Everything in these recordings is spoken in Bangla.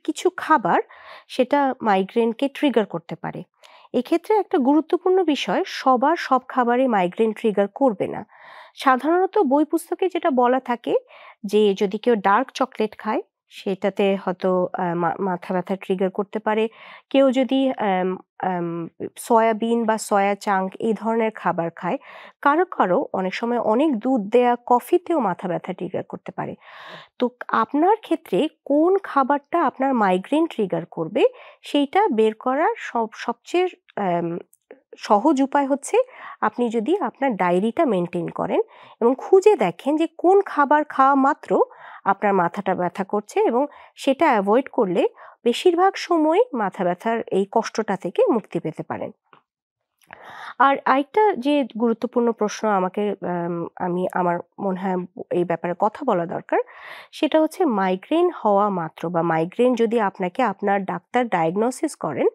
কিছু খাবার সেটা মাইগ্রেনকে ট্রিগার করতে পারে। এক্ষেত্রে একটা গুরুত্বপূর্ণ বিষয়, সবার সব খাবারই মাইগ্রেন ট্রিগার করবে না। সাধারণত বই পুস্তকে যেটা বলা থাকে যে যদি কেউ ডার্ক চকলেট খায় সেটাতে হয়তো মাথা ব্যথা ট্রিগার করতে পারে। কেউ যদি আম আম সয়াবিন বা সয়া চাঙ্ক এই ধরনের খাবার খায়, কারো অনেক সময় অনেক দুধ দেয়া কফিতেও মাথা ব্যথা ট্রিগার করতে পারে। তো আপনার ক্ষেত্রে কোন খাবারটা আপনার মাইগ্রেন ট্রিগার করবে সেইটা বের করার সবচেয়ে আম সহজ উপায় হচ্ছে আপনি যদি আপনার ডায়েরিটা মেইনটেইন করেন এবং খুঁজে দেখেন যে কোন খাবার খাওয়া মাত্র আপনার মাথাটা ব্যথা করছে, এবং সেটা এভয়েড করলে বেশিরভাগ সময় মাথা ব্যথার এই কষ্টটা থেকে মুক্তি পেতে পারেন। আর আরেকটা যে গুরুত্বপূর্ণ প্রশ্ন আমাকে আমার মনে হয় এই ব্যাপারে কথা বলা দরকার, সেটা হচ্ছে মাইগ্রেন হওয়া মাত্র বা মাইগ্রেন যদি আপনাকে আপনার ডাক্তার ডায়াগনোসিস করেন,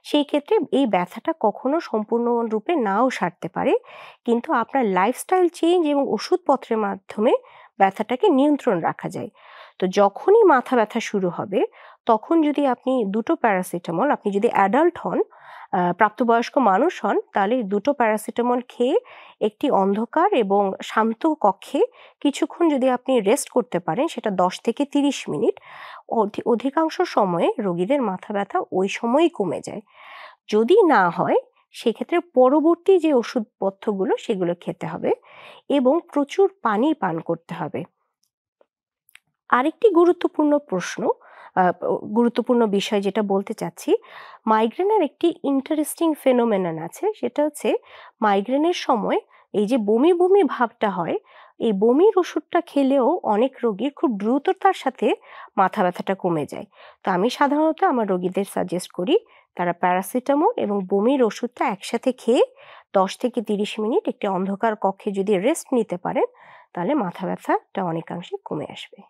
সেই ক্ষেত্রে এই ব্যথাটা কখনো সম্পূর্ণরূপে নাও সারতে পারে। কিন্তু আপনার লাইফস্টাইল চেঞ্জ এবং ওষুধপত্রের মাধ্যমে ব্যথাটাকে নিয়ন্ত্রণ রাখা যায়। তো যখনই মাথা ব্যথা শুরু হবে, তখন যদি আপনি ২ টো প্যারাসিটামল, আপনি যদি অ্যাডাল্ট হন, প্রাপ্তবয়স্ক মানুষ হন, তাহলে ২ টো প্যারাসিটামল খেয়ে একটি অন্ধকার এবং শান্ত কক্ষে কিছুক্ষণ যদি আপনি রেস্ট করতে পারেন, সেটা ১০ থেকে ৩০ মিনিট, অধিকাংশ সময়ে রোগীদের মাথা ব্যথা ওই সময়ই কমে যায়। যদি না হয়, সেক্ষেত্রে পরবর্তী যে ওষুধপত্রগুলো সেগুলো খেতে হবে এবং প্রচুর পানি পান করতে হবে। আরেকটি গুরুত্বপূর্ণ বিষয় যেটা বলতে চাচ্ছি, মাইগ্রেনের একটি ইন্টারেস্টিং ফেনোমেনন আছে। সেটা হচ্ছে মাইগ্রেনের সময় এই যে বমি ভাবটা হয়, এই বমির ওষুধটা খেলেও অনেক রোগীর খুব দ্রুততার সাথে মাথা ব্যথাটা কমে যায়। তো আমি সাধারণত আমার রোগীদের সাজেস্ট করি তারা প্যারাসিটামল এবং বমির ওষুধটা একসাথে খেয়ে ১০ থেকে ৩০ মিনিট একটি অন্ধকার কক্ষে যদি রেস্ট নিতে পারেন, তাহলে মাথা ব্যথাটা অনেকাংশে কমে আসবে।